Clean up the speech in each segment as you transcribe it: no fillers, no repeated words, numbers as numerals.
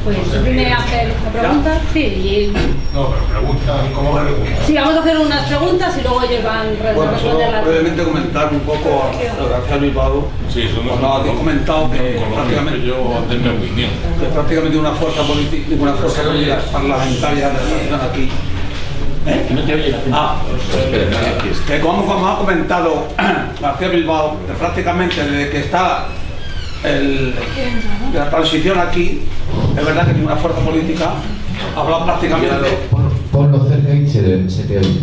Pues viene a hacer una pregunta. Sí, No, pero pregunta, ¿cómo pregunta? sí, vamos a hacer unas preguntas y luego ellos van a Bueno, responder solo las brevemente comentar un poco a García Bilbao. Sí, eso no Cuando habéis comentado que prácticamente yo antes mi opinión. una fuerza política parlamentaria de la nación aquí. No te oye la gente. Que como ha comentado García Bilbao, que prácticamente desde que está de la transición aquí, es verdad que ninguna fuerza política ha hablado prácticamente. Ponlo cerca y se te oye.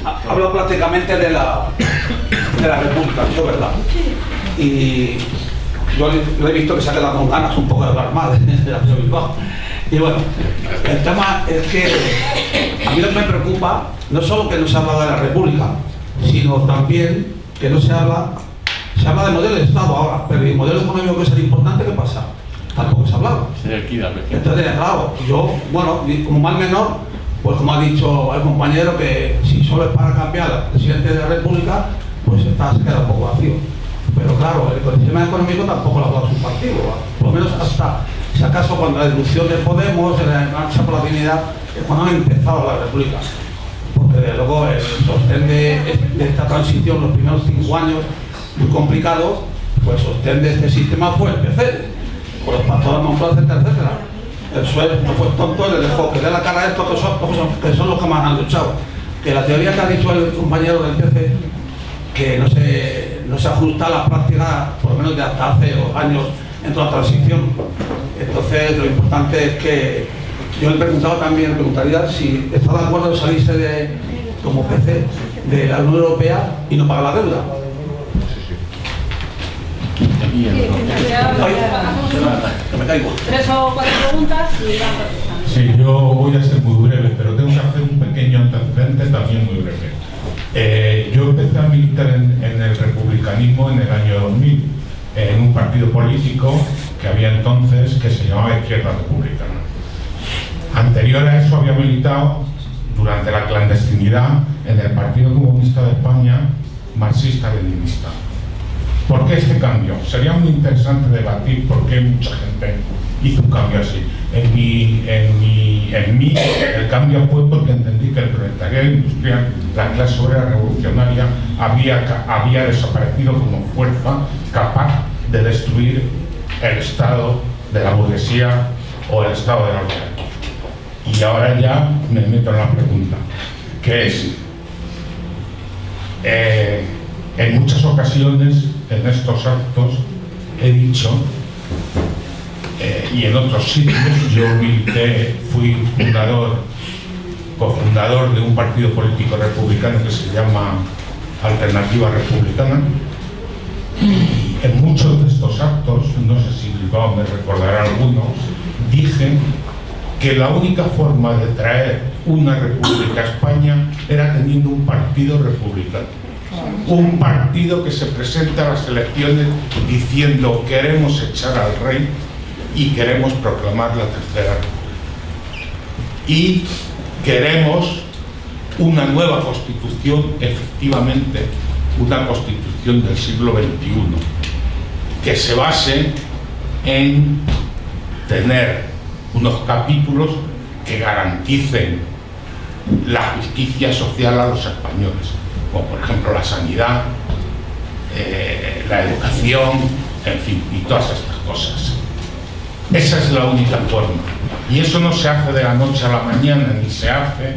Habla prácticamente de la República, eso es verdad. Y yo lo he visto que se ha quedado con ganas un poco de hablar más de la ciudad de Bilbao. Y bueno, el tema es que a mí lo que me preocupa no solo que no se habla de la República, sino también que no se habla de modelo de Estado ahora, pero el modelo económico que es el importante, ¿qué pasa? Tampoco se ha hablado. Entonces, claro, yo, bueno, como mal menor, pues como ha dicho el compañero, que si solo es para cambiar al presidente de la República, pues se queda un poco vacío. Pero claro, el sistema económico tampoco lo ha hablado su partido, por lo menos hasta, si acaso, cuando la disolución de Podemos, en la marcha por la dignidad, es cuando han empezado la República. Porque desde luego el sostén de esta transición, los primeros 5 años, muy complicados, pues el sostén de este sistema fue el PC, con los pactos de Moncloa, etcétera. El PSOE no fue tonto, le dejó que dé la cara a estos que son los que más han luchado. Que la teoría que ha dicho el compañero del PC, que no se ajusta a la práctica, por lo menos de hasta hace años, en toda la transición. Entonces, lo importante es que yo le preguntaría si está de acuerdo en salirse como PC de la Unión Europea y no pagar la deuda. Que me caigo. 3 o 4 preguntas y van contestando. Sí, yo voy a ser muy breve, pero tengo que hacer un pequeño antecedente también muy breve. Yo empecé a militar en el republicanismo en el año 2000, en un partido político que había entonces que se llamaba Izquierda Republicana. Anterior a eso había militado durante la clandestinidad en el Partido Comunista de España, marxista-leninista. ¿Por qué este cambio? Sería muy interesante debatir por qué mucha gente hizo un cambio así. En mí, el cambio fue porque entendí que el proletariado industrial, la clase obrera revolucionaria, había desaparecido como fuerza capaz de destruir el Estado de la burguesía o el Estado de la oligarquía. Y ahora ya me meto en la pregunta, que es, en muchas ocasiones en estos actos he dicho, y en otros sitios, yo fui cofundador de un partido político republicano que se llama Alternativa Republicana, y en muchos de estos actos, no sé si Bilbao me recordará alguno, dije que la única forma de traer una república a España era teniendo un partido republicano. Un partido que se presenta a las elecciones diciendo queremos echar al rey y queremos proclamar la Tercera República. Y queremos una nueva constitución, efectivamente, una constitución del siglo XXI, que se base en tener unos capítulos que garanticen la justicia social a los españoles, como por ejemplo la sanidad, la educación, en fin, y todas estas cosas. Esa es la única forma. Y eso no se hace de la noche a la mañana, ni se hace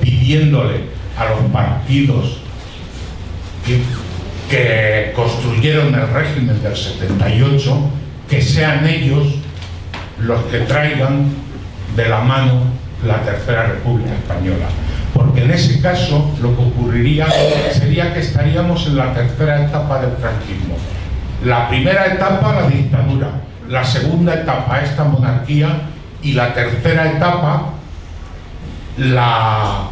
pidiéndole a los partidos que construyeron el régimen del 78 que sean ellos los que traigan de la mano la Tercera República Española. Porque en ese caso lo que ocurriría sería que estaríamos en la tercera etapa del franquismo. La primera etapa, la dictadura; la segunda etapa, esta monarquía; y la tercera etapa, la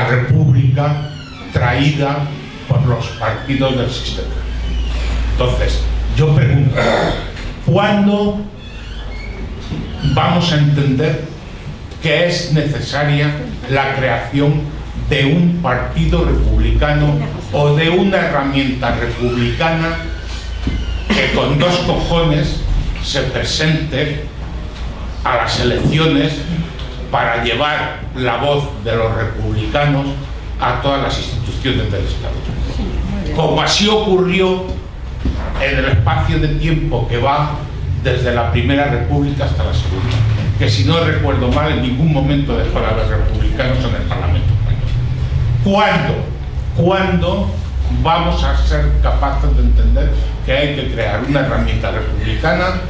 república traída por los partidos del sistema. Entonces, yo pregunto, ¿cuándo vamos a entender que es necesaria la creación de un partido republicano o de una herramienta republicana que con 2 cojones se presente a las elecciones para llevar la voz de los republicanos a todas las instituciones del Estado. Como así ocurrió en el espacio de tiempo que va desde la Primera República hasta la Segunda, que si no recuerdo mal en ningún momento dejó de haber republicanos en el Parlamento español. ¿Cuándo vamos a ser capaces de entender que hay que crear una herramienta republicana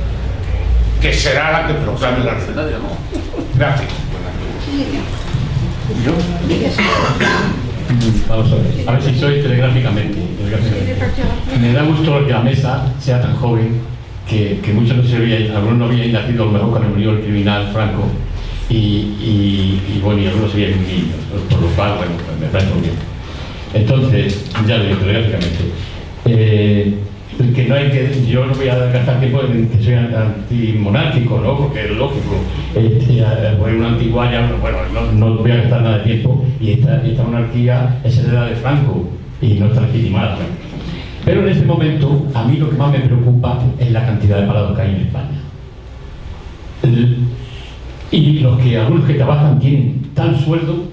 que será la que proclame la República? Gracias. Vamos a ver si soy telegráficamente. Me da gusto que la mesa sea tan joven que muchos algunos no habían nacido a lo mejor cuando murió el criminal Franco y bueno, y algunos serían niños, por lo cual, bueno, me parece muy bien. Entonces, ya lo digo telegráficamente. Que no hay que, yo no voy a gastar tiempo en que soy antimonárquico, ¿no? Porque es lógico. Poner una antiguaya, bueno, no voy a gastar nada de tiempo, y esta monarquía es heredera de Franco y no está legitimada. Pero en este momento, a mí lo que más me preocupa es la cantidad de parados que hay en España. Y algunos que trabajan tienen tal sueldo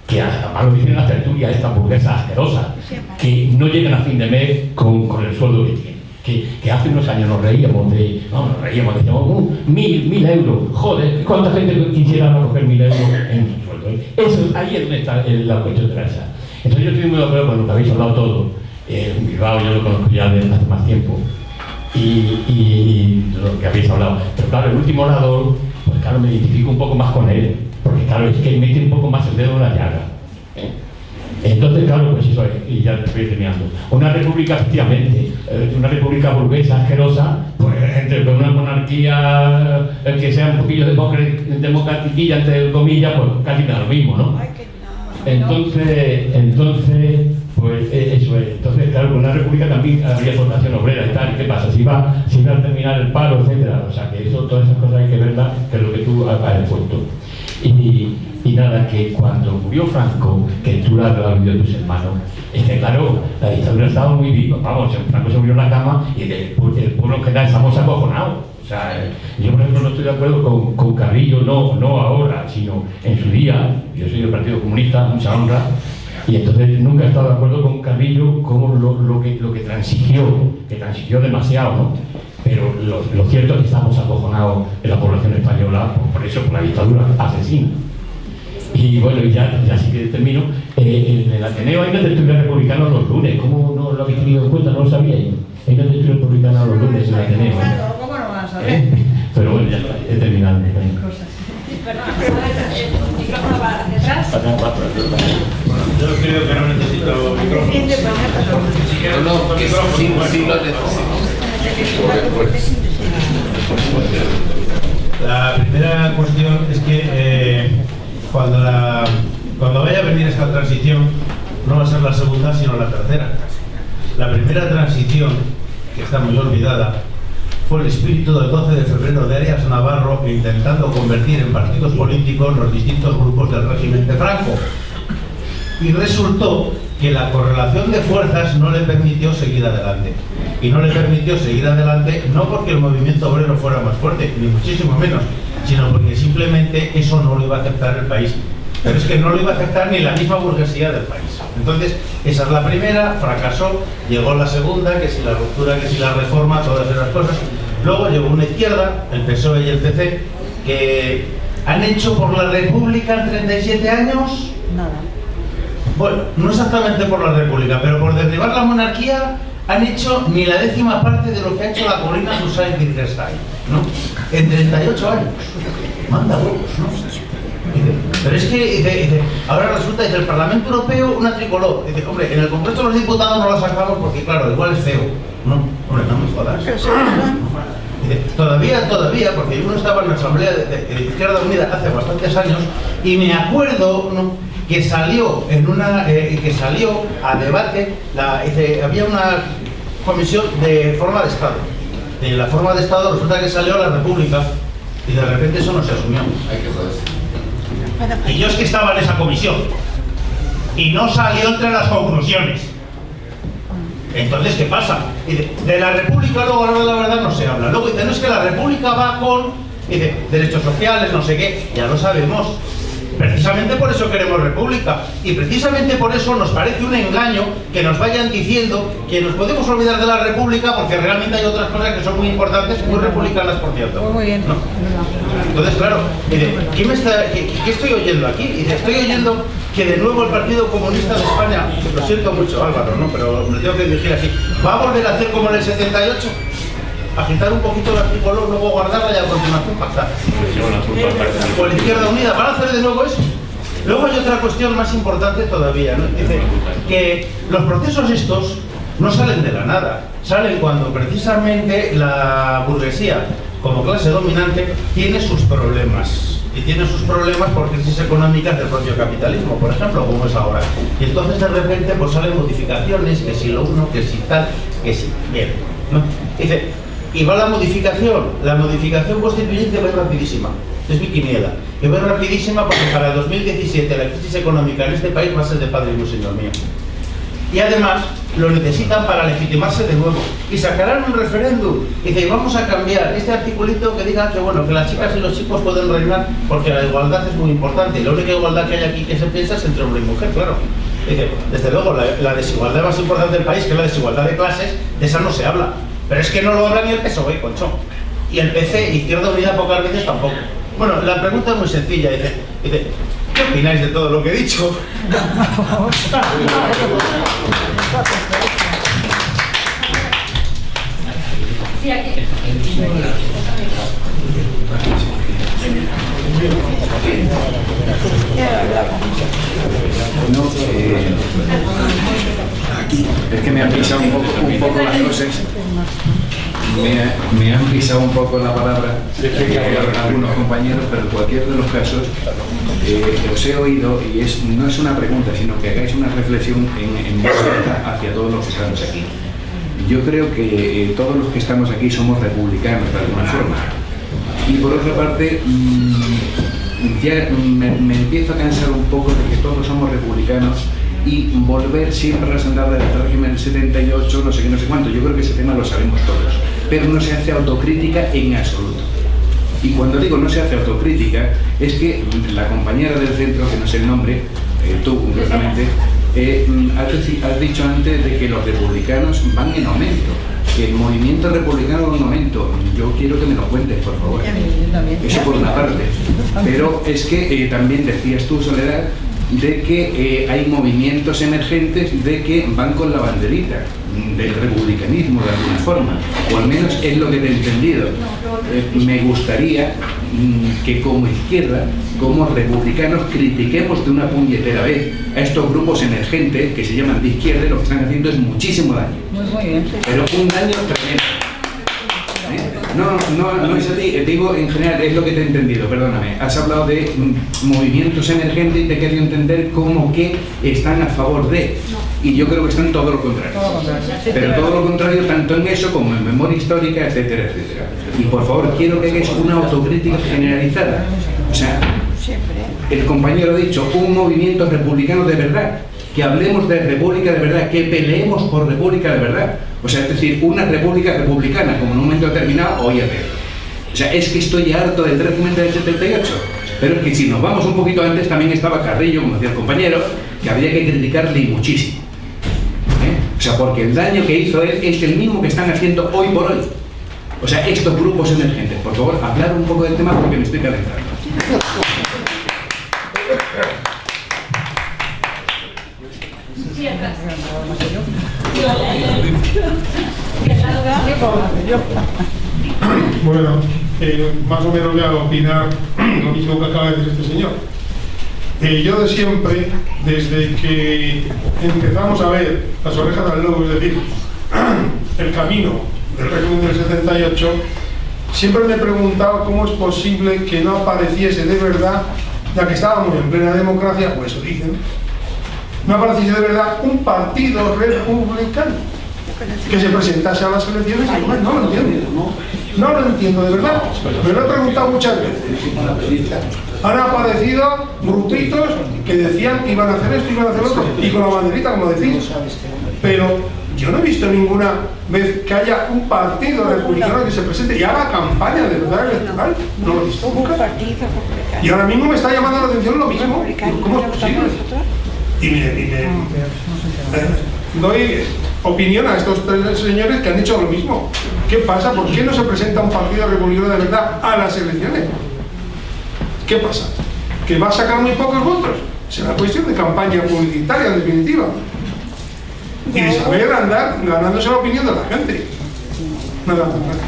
que además lo dicen en las tertulias esta burguesa asquerosa, que no llegan a fin de mes con el sueldo que tienen. Que hace unos años nos reíamos, decíamos, 1.000 euros, joder, ¿cuánta gente quisiera recoger 1.000 euros en su sueldo? Eso, ahí es donde está la cuestión de esa. Entonces yo estoy muy de acuerdo con lo que habéis hablado todo. Bilbao yo lo conozco ya desde hace más tiempo, y lo que habéis hablado. Pero claro, el último orador, pues claro, me identifico un poco más con él, porque claro, es que mete un poco más el dedo en la llaga. Entonces, claro, pues eso es, y ya estoy terminando. Una república, efectivamente, una república burguesa, asquerosa, pues entre una monarquía que sea un poquillo democratiquilla, entre comillas, pues casi da lo mismo, ¿no? Entonces, pues eso es. Entonces, claro, con una república también habría formación obrera y tal. ¿Qué pasa? Si va a terminar el paro, etcétera. O sea, que eso, todas esas cosas hay que verlas, que es lo que tú has expuesto. Y nada, que cuando murió Franco, que tú lo has vivido de tus hermanos, es que claro, la dictadura estaba muy viva. Vamos, Franco se murió en la cama y el pueblo en general estamos acojonados. O sea, yo por ejemplo no estoy de acuerdo con Carrillo, no ahora, sino en su día. Yo soy del Partido Comunista, mucha honra, y entonces nunca he estado de acuerdo con Carrillo como lo que transigió demasiado, ¿no? Pero lo cierto es que estamos acojonados en la población española, por eso, por la dictadura asesina. Y bueno, ya sí que termino. En el Ateneo hay una tertulia republicana los lunes. ¿Cómo no lo habéis tenido en cuenta? ¿No lo sabíais? Hay una tertulia republicana los lunes en el Ateneo. ¿Cómo no van a saber? Pero bueno, ya está, he terminado. Perdona, ¿el micrófono va hacia atrás? Yo creo que no necesito micrófono. No, que sí lo necesito. La primera cuestión es que cuando vaya a venir esta transición no va a ser la segunda sino la tercera. La primera transición, que está muy olvidada, fue el espíritu del 12 de febrero de Arias Navarro intentando convertir en partidos políticos los distintos grupos del régimen de Franco. Y resultó que la correlación de fuerzas no le permitió seguir adelante. Y no le permitió seguir adelante no porque el movimiento obrero fuera más fuerte, ni muchísimo menos, sino porque simplemente eso no lo iba a aceptar el país. Pero es que no lo iba a aceptar ni la misma burguesía del país. Entonces, esa es la primera, fracasó, llegó la segunda, que si la ruptura, que si la reforma, todas esas cosas. Luego llegó una izquierda, el PSOE y el PC, que han hecho por la República en 37 años... Nada. Bueno, no exactamente por la República, pero por derribar la monarquía han hecho ni la 10ª parte de lo que ha hecho la Corina Susáez-Wittgenstein, ¿no? En 38 años. Manda huevos, ¿no? Pero es que dice, ahora resulta que el Parlamento Europeo una tricolor. Dice, hombre, en el Congreso de los Diputados no la sacamos porque, claro, igual es feo. No, hombre, no me jodas. Dice, todavía, porque uno estaba en la Asamblea de Izquierda Unida hace bastantes años y me acuerdo, ¿no?, que salió a debate, había una comisión de forma de Estado. De la forma de Estado resulta que salió la República y de repente eso no se asumió. Y yo es que estaba en esa comisión y no salió entre las conclusiones. Entonces, ¿qué pasa? De la República luego, a la hora de la verdad, no se habla. Luego dicen, no, es que la República va con Dice, derechos sociales, no sé qué, ya lo sabemos. Precisamente por eso queremos república y precisamente por eso nos parece un engaño que nos vayan diciendo que nos podemos olvidar de la república porque realmente hay otras cosas que son muy importantes, muy republicanas, por cierto. Muy bien. ¿No? Entonces, claro, ¿qué estoy oyendo aquí? Dice, estoy oyendo que de nuevo el Partido Comunista de España, lo siento mucho Álvaro, ¿no? Pero me tengo que dirigir así, ¿va a volver a hacer como en el 78? Agitar un poquito la tricolor, luego guardarla y a continuación pactar. Por la Izquierda Unida, ¿van a hacer de nuevo eso? Luego hay otra cuestión más importante todavía, ¿no? Dice que los procesos estos no salen de la nada, salen cuando precisamente la burguesía, como clase dominante, tiene sus problemas. Y tiene sus problemas por crisis económicas del propio capitalismo, por ejemplo, como es ahora. Y entonces de repente pues salen modificaciones, que si lo uno, que si tal, que si bien, ¿no? Dice, y va la modificación constituyente va a ir rapidísima, es mi quiniela, y va a ir rapidísima porque para 2017 la crisis económica en este país va a ser de padre y un señor mío. Y además lo necesitan para legitimarse de nuevo y sacarán un referéndum y dice, vamos a cambiar este articulito que diga que bueno, que las chicas y los chicos pueden reinar porque la igualdad es muy importante y la única igualdad que hay aquí que se piensa es entre hombre y mujer, claro. Dice, desde luego la desigualdad más importante del país, que es la desigualdad de clases, de esa no se habla. Pero es que no lo habla ni el PSOE, concho. Y el PC, Izquierda Unida, pocas veces tampoco. Bueno, la pregunta es muy sencilla. Dice, ¿qué opináis de todo lo que he dicho? Sí, aquí. No, es que me han pisado un poco las cosas. Me han pisado un poco la palabra algunos compañeros, pero en cualquier de los casos os he oído y no es una pregunta, sino que hagáis una reflexión en voz alta hacia todos los que estamos aquí. Yo creo que todos los que estamos aquí somos republicanos de alguna forma. Y por otra parte, ya me empiezo a cansar un poco de que todos somos republicanos y volver siempre a las andadas del régimen del 78, no sé qué, no sé cuánto. Yo creo que ese tema lo sabemos todos, pero no se hace autocrítica en absoluto. Y cuando digo no se hace autocrítica, es que la compañera del centro, que no sé el nombre, tú concretamente, has dicho antes de que los republicanos van en aumento, que el movimiento republicano va en aumento. Yo quiero que me lo cuentes, por favor. Eso por una parte. Pero es que también decías tú, Soledad, de que hay movimientos emergentes de que van con la banderita del republicanismo de alguna forma, o al menos es lo que te he entendido. Me gustaría que como izquierda, como republicanos, critiquemos de una puñetera vez a estos grupos emergentes que se llaman de izquierda y lo que están haciendo es muchísimo daño. Muy bien. Pero un daño tremendo. No es así, digo en general, es lo que te he entendido, perdóname. Has hablado de movimientos emergentes y te he querido entender como que están a favor de, y yo creo que están todo lo contrario. Pero todo lo contrario, tanto en eso como en memoria histórica, etcétera, etcétera. Y por favor, quiero que hagáis una autocrítica generalizada. O sea, el compañero ha dicho, un movimiento republicano de verdad, que hablemos de república de verdad, que peleemos por república de verdad. O sea, es decir, una república republicana, como en un momento determinado, oye, o sea, es que estoy harto del régimen del 78. Pero es que si nos vamos un poquito antes, también estaba Carrillo, como decía el compañero, que habría que criticarle muchísimo. O sea, porque el daño que hizo él es el mismo que están haciendo hoy por hoy. O sea, estos grupos emergentes. Por favor, hablar un poco del tema porque me estoy calentando. Sí, atrás. Bueno, más o menos voy a opinar lo mismo que acaba de decir este señor. Yo de siempre, desde que empezamos a ver las orejas del lobo, es decir, el camino del régimen del 78, siempre me he preguntado cómo es posible que no apareciese de verdad, ya que estábamos en plena democracia, pues eso dicen, no apareciese de verdad un partido republicano que se presentase a las elecciones. Y no lo entiendo, no lo entiendo de verdad. Me lo he preguntado muchas veces. Han aparecido grupitos que decían que iban a hacer esto, iban a hacer lo otro, y con la banderita, como decís. Pero Yo no he visto ninguna vez que haya un partido republicano que se presente y haga campaña de verdad electoral. No lo he visto nunca. Y ahora mismo me está llamando la atención lo mismo. ¿Cómo es posible? Y doy opinión a estos tres señores que han hecho lo mismo. ¿Qué pasa? ¿Por qué no se presenta un partido republicano de verdad a las elecciones? ¿Qué pasa? ¿Que va a sacar muy pocos votos? Será cuestión de campaña publicitaria, en definitiva. Y de saber andar ganándose la opinión de la gente. Nada más, gracias.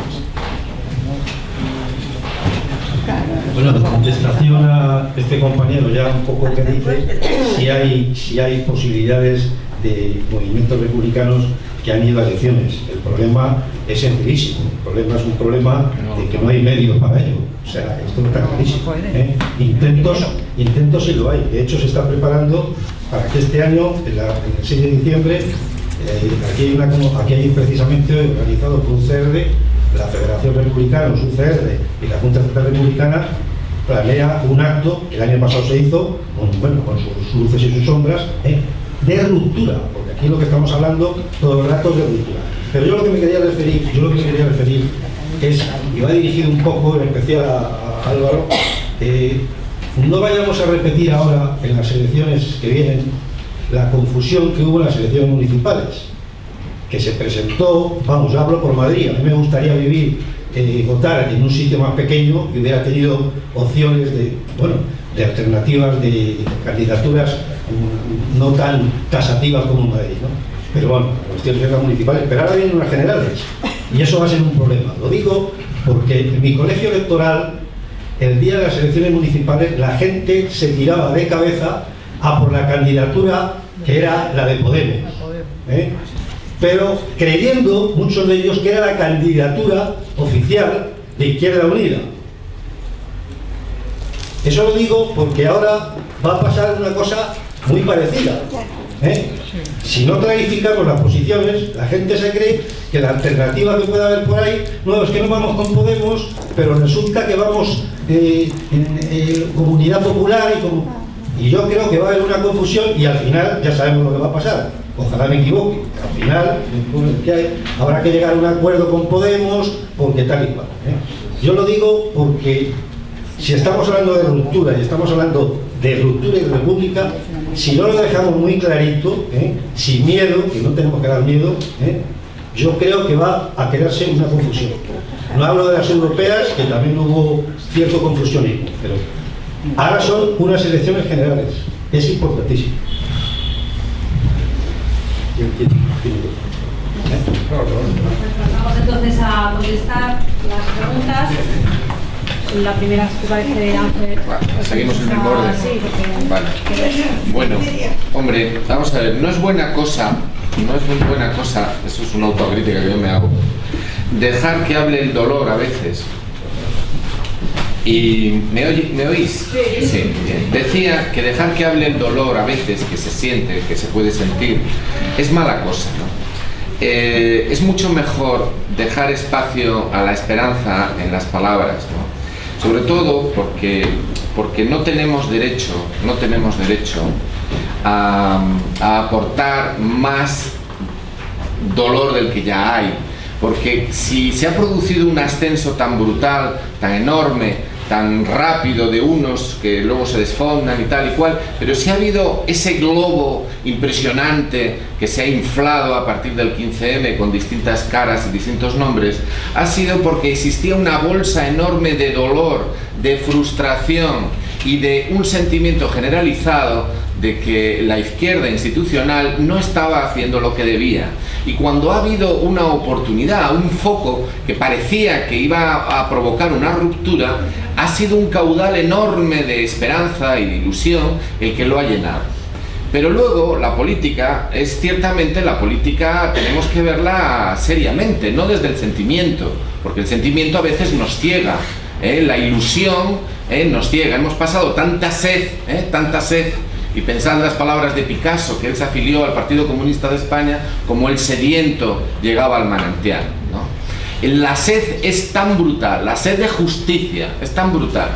Bueno, de contestación a este compañero ya un poco que dice si hay posibilidades de movimientos republicanos que han ido a elecciones. El problema es sencillísimo. El problema es un problema de que no hay medios para ello. O sea, esto está clarísimo. Intentos sí lo hay. De hecho, se está preparando para que este año, en el 6 de diciembre, aquí hay precisamente organizado por UCR, la Federación Republicana, UCR y la Junta Central Republicana, planea un acto que el año pasado se hizo, con sus luces y sus sombras, de ruptura, porque aquí lo que estamos hablando todo el rato es de ruptura. Pero yo lo que me quería referir es, y va dirigido un poco en especial a Álvaro, no vayamos a repetir ahora en las elecciones que vienen la confusión que hubo en las elecciones municipales, que se presentó, vamos, yo hablo por Madrid, a mí me gustaría votar en un sitio más pequeño y hubiera tenido opciones de alternativas, de candidaturas no tan tasativas como en Madrid, ¿no? Pero bueno, cuestiones de las municipales, pero ahora vienen unas generales y eso va a ser un problema. Lo digo porque en mi colegio electoral, el día de las elecciones municipales, la gente se tiraba de cabeza a por la candidatura que era la de Podemos, pero creyendo muchos de ellos que era la candidatura oficial de Izquierda Unida. Eso lo digo porque ahora va a pasar una cosa muy parecida. Si no clarificamos las posiciones, la gente se cree que la alternativa que puede haber por ahí, no, es que no vamos con Podemos, pero resulta que vamos en Comunidad Popular y yo creo que va a haber una confusión y al final ya sabemos lo que va a pasar. Ojalá me equivoque. Al final habrá que llegar a un acuerdo con Podemos porque tal y cual. Yo lo digo porque si estamos hablando de ruptura y estamos hablando de ruptura y de república, si no lo dejamos muy clarito, sin miedo, que no tenemos que dar miedo, yo creo que va a crearse una confusión. No hablo de las europeas, que también hubo cierto confusionismo, pero ahora son unas elecciones generales. Es importantísimo. Vamos entonces a contestar las preguntas. La primera, si te parece, Ángel. Seguimos en el mismo orden. Sí, porque... Vale. Bueno, hombre, vamos a ver, no es muy buena cosa, eso es una autocrítica que yo me hago, dejar que hable el dolor a veces. ¿Y me oís? Sí, bien. Decía que dejar que hable el dolor a veces, que se siente, que se puede sentir, es mala cosa, ¿no? Es mucho mejor dejar espacio a la esperanza en las palabras, ¿no? Sobre todo porque no tenemos derecho a aportar más dolor del que ya hay, porque si se ha producido un ascenso tan brutal, tan enorme, tan rápido de unos que luego se desfondan y tal y cual, pero si ha habido ese globo impresionante que se ha inflado a partir del 15M con distintas caras y distintos nombres, ha sido porque existía una bolsa enorme de dolor, de frustración y de un sentimiento generalizado de que la izquierda institucional no estaba haciendo lo que debía. Y cuando ha habido una oportunidad, un foco que parecía que iba a provocar una ruptura, ha sido un caudal enorme de esperanza y de ilusión el que lo ha llenado. Pero luego la política, ciertamente la política tenemos que verla seriamente, no desde el sentimiento, porque el sentimiento a veces nos ciega, la ilusión nos ciega. Hemos pasado tanta sed, y pensad en las palabras de Picasso, que él se afilió al Partido Comunista de España como el sediento llegaba al manantial, ¿no? La sed es tan brutal, la sed de justicia es tan brutal,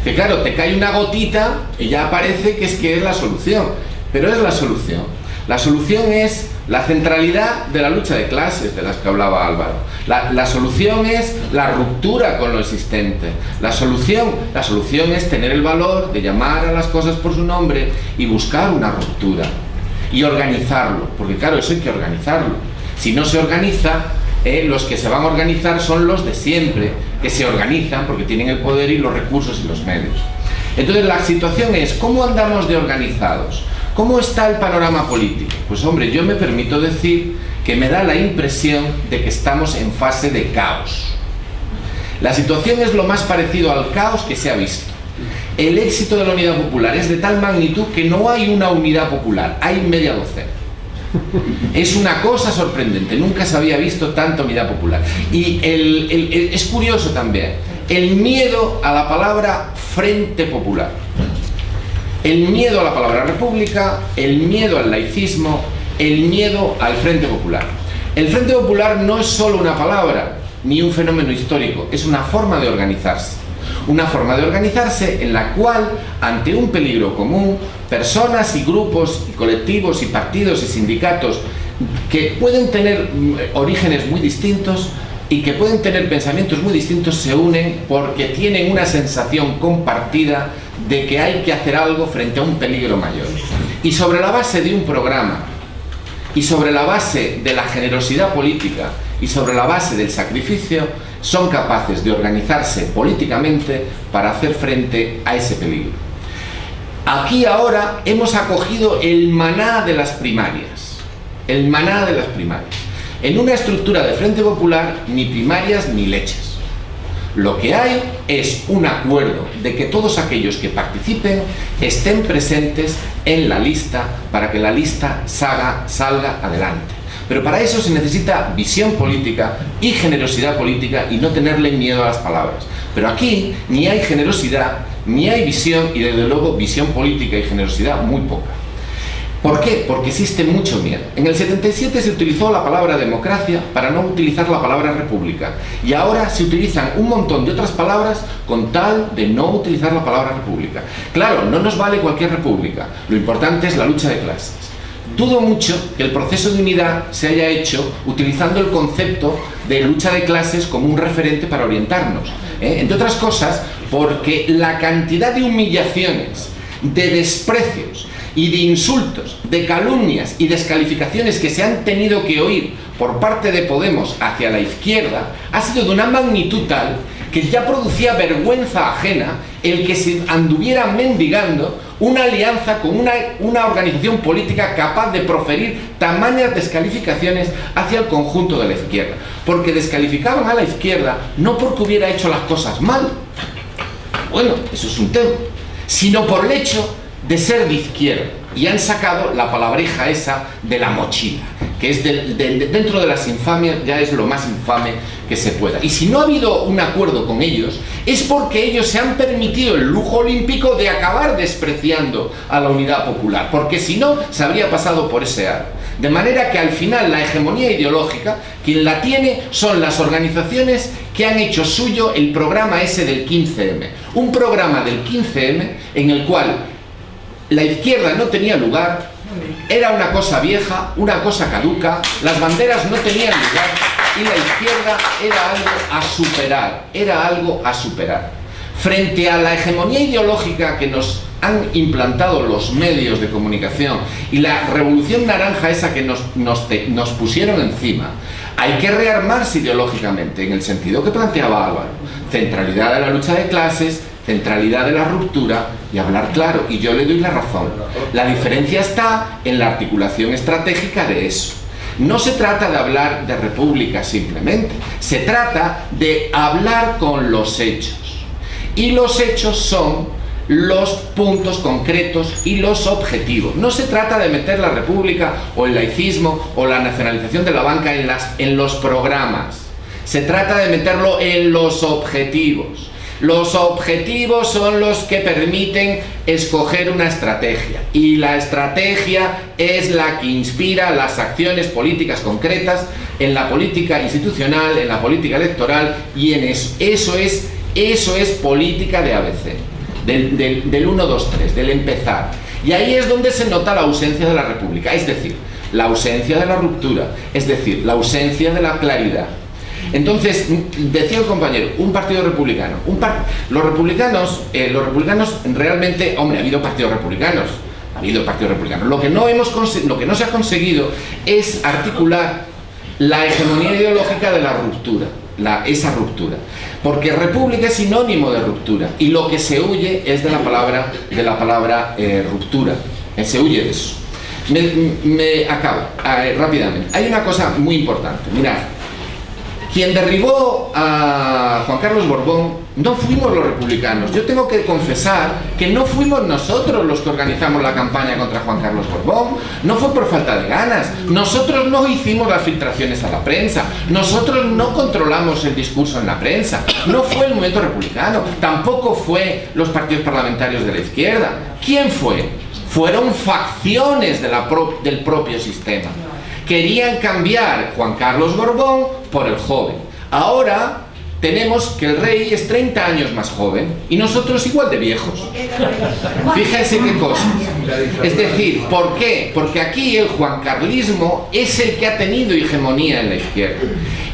que claro, te cae una gotita y ya parece que es la solución, pero es la solución. La solución es la centralidad de la lucha de clases de las que hablaba Álvaro. La solución es la ruptura con lo existente. La solución es tener el valor de llamar a las cosas por su nombre y buscar una ruptura y organizarlo, porque claro, eso hay que organizarlo. Si no se organiza, los que se van a organizar son los de siempre, que se organizan porque tienen el poder y los recursos y los medios. Entonces la situación es, ¿cómo andamos de organizados? ¿Cómo está el panorama político? Pues hombre, yo me permito decir que me da la impresión de que estamos en fase de caos. La situación es lo más parecido al caos que se ha visto. El éxito de la Unidad Popular es de tal magnitud que no hay una unidad popular, hay media docena. Es una cosa sorprendente, nunca se había visto tanta unidad popular. Y es curioso también, el miedo a la palabra Frente Popular, el miedo a la palabra República, el miedo al laicismo, el miedo al Frente Popular. El Frente Popular no es solo una palabra, ni un fenómeno histórico, es una forma de organizarse. Una forma de organizarse en la cual, ante un peligro común, personas y grupos y colectivos y partidos y sindicatos que pueden tener orígenes muy distintos y que pueden tener pensamientos muy distintos se unen porque tienen una sensación compartida de que hay que hacer algo frente a un peligro mayor. Y sobre la base de un programa, y sobre la base de la generosidad política, y sobre la base del sacrificio, son capaces de organizarse políticamente para hacer frente a ese peligro. Aquí ahora hemos acogido el maná de las primarias. El maná de las primarias. En una estructura de Frente Popular, ni primarias ni leches. Lo que hay es un acuerdo de que todos aquellos que participen estén presentes en la lista para que la lista salga adelante. Pero para eso se necesita visión política y generosidad política y no tenerle miedo a las palabras. Pero aquí ni hay generosidad, ni hay visión y desde luego visión política y generosidad muy poca. ¿Por qué? Porque existe mucho miedo. En el 77 se utilizó la palabra democracia para no utilizar la palabra república. Y ahora se utilizan un montón de otras palabras con tal de no utilizar la palabra república. Claro, no nos vale cualquier república. Lo importante es la lucha de clases. Dudo mucho que el proceso de unidad se haya hecho utilizando el concepto de lucha de clases como un referente para orientarnos. Entre otras cosas, porque la cantidad de humillaciones, de desprecios y de insultos, de calumnias y descalificaciones que se han tenido que oír por parte de Podemos hacia la izquierda ha sido de una magnitud tal que ya producía vergüenza ajena el que se anduviera mendigando una alianza con una organización política capaz de proferir tamañas descalificaciones hacia el conjunto de la izquierda. Porque descalificaban a la izquierda no porque hubiera hecho las cosas mal, bueno, eso es un tema, sino por el hecho de ser de izquierda. Y han sacado la palabreja esa de la mochila, que es dentro de las infamias ya es lo más infame que se pueda. Y si no ha habido un acuerdo con ellos, es porque ellos se han permitido el lujo olímpico de acabar despreciando a la Unidad Popular, porque si no, se habría pasado por ese aro. De manera que al final la hegemonía ideológica, quien la tiene son las organizaciones que han hecho suyo el programa ese del 15M. Un programa del 15M en el cual la izquierda no tenía lugar, era una cosa vieja, una cosa caduca, las banderas no tenían lugar y la izquierda era algo a superar. Frente a la hegemonía ideológica que nos han implantado los medios de comunicación y la revolución naranja esa que nos pusieron encima, hay que rearmarse ideológicamente en el sentido que planteaba Álvaro. Centralidad de la lucha de clases, centralidad de la ruptura y hablar claro, y yo le doy la razón. La diferencia está en la articulación estratégica de eso. No se trata de hablar de república simplemente, se trata de hablar con los hechos. Y los hechos son los puntos concretos y los objetivos. No se trata de meter la república o el laicismo o la nacionalización de la banca en los programas. Se trata de meterlo en los objetivos. Los objetivos son los que permiten escoger una estrategia y la estrategia es la que inspira las acciones políticas concretas en la política institucional, en la política electoral y en eso. Eso es política de ABC, del 1, 2, 3, del empezar. Y ahí es donde se nota la ausencia de la república, es decir, la ausencia de la ruptura, es decir, la ausencia de la claridad. Entonces, decía el compañero, un partido republicano. Los republicanos realmente, hombre, ha habido partidos republicanos. Lo que no se ha conseguido es articular la hegemonía ideológica de la ruptura, esa ruptura. Porque república es sinónimo de ruptura. Y lo que se huye es de la palabra ruptura. Se huye de eso. Me acabo rápidamente. Hay una cosa muy importante. Mirad. Quien derribó a Juan Carlos Borbón no fuimos los republicanos. Yo tengo que confesar que no fuimos nosotros los que organizamos la campaña contra Juan Carlos Borbón. No fue por falta de ganas. Nosotros no hicimos las filtraciones a la prensa. Nosotros no controlamos el discurso en la prensa. No fue el movimiento republicano. Tampoco fue los partidos parlamentarios de la izquierda. ¿Quién fue? Fueron facciones del propio sistema. Querían cambiar Juan Carlos Borbón por el joven. Ahora tenemos que el rey es 30 años más joven y nosotros igual de viejos. Fíjense qué cosas. Es decir, ¿por qué? Porque aquí el juancarlismo es el que ha tenido hegemonía en la izquierda.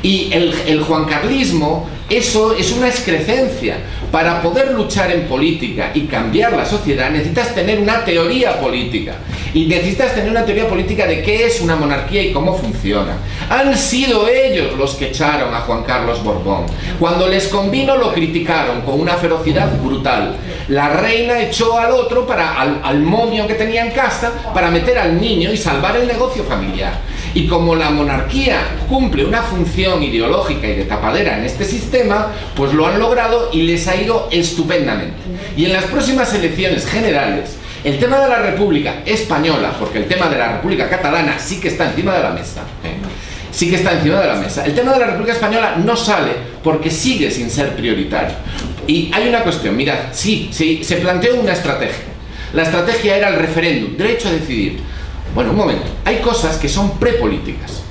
Y el juancarlismo, eso es una excrecencia. Para poder luchar en política y cambiar la sociedad necesitas tener una teoría política. Y necesitas tener una teoría política de qué es una monarquía y cómo funciona. Han sido ellos los que echaron a Juan Carlos Borbón. Cuando les convino lo criticaron con una ferocidad brutal. La reina echó al otro, al momio que tenía en casa, para meter al niño y salvar el negocio familiar. Y como la monarquía cumple una función ideológica y de tapadera en este sistema, pues lo han logrado y les ha ido estupendamente. Y en las próximas elecciones generales, el tema de la República Española, porque el tema de la República Catalana sí que está encima de la mesa, sí que está encima de la mesa. El tema de la República Española no sale porque sigue sin ser prioritario. Y hay una cuestión, mirad, sí, se planteó una estrategia. La estrategia era el referéndum, derecho a decidir. Bueno, un momento, hay cosas que son prepolíticas.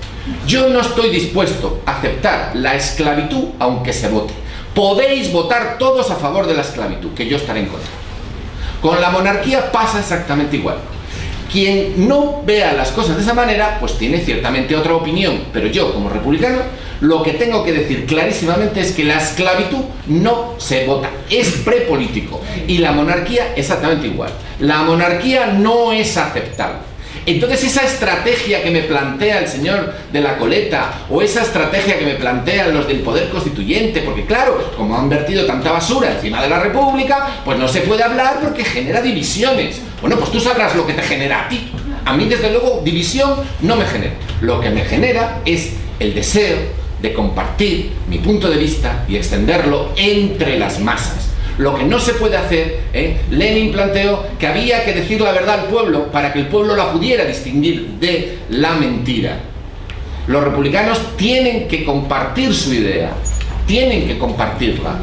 Yo no estoy dispuesto a aceptar la esclavitud aunque se vote. Podéis votar todos a favor de la esclavitud, que yo estaré en contra. Con la monarquía pasa exactamente igual. Quien no vea las cosas de esa manera, pues tiene ciertamente otra opinión. Pero yo, como republicano, lo que tengo que decir clarísimamente es que la esclavitud no se vota, es prepolítico. Y la monarquía exactamente igual. La monarquía no es aceptable. Entonces esa estrategia que me plantea el señor de la coleta, o esa estrategia que me plantean los del poder constituyente, porque claro, como han vertido tanta basura encima de la República, pues no se puede hablar porque genera divisiones. Bueno, pues tú sabrás lo que te genera a ti. A mí, desde luego, división no me genera. Lo que me genera es el deseo de compartir mi punto de vista y extenderlo entre las masas. Lo que no se puede hacer, Lenin planteó que había que decir la verdad al pueblo para que el pueblo la pudiera distinguir de la mentira. Los republicanos tienen que compartir su idea, tienen que compartirla.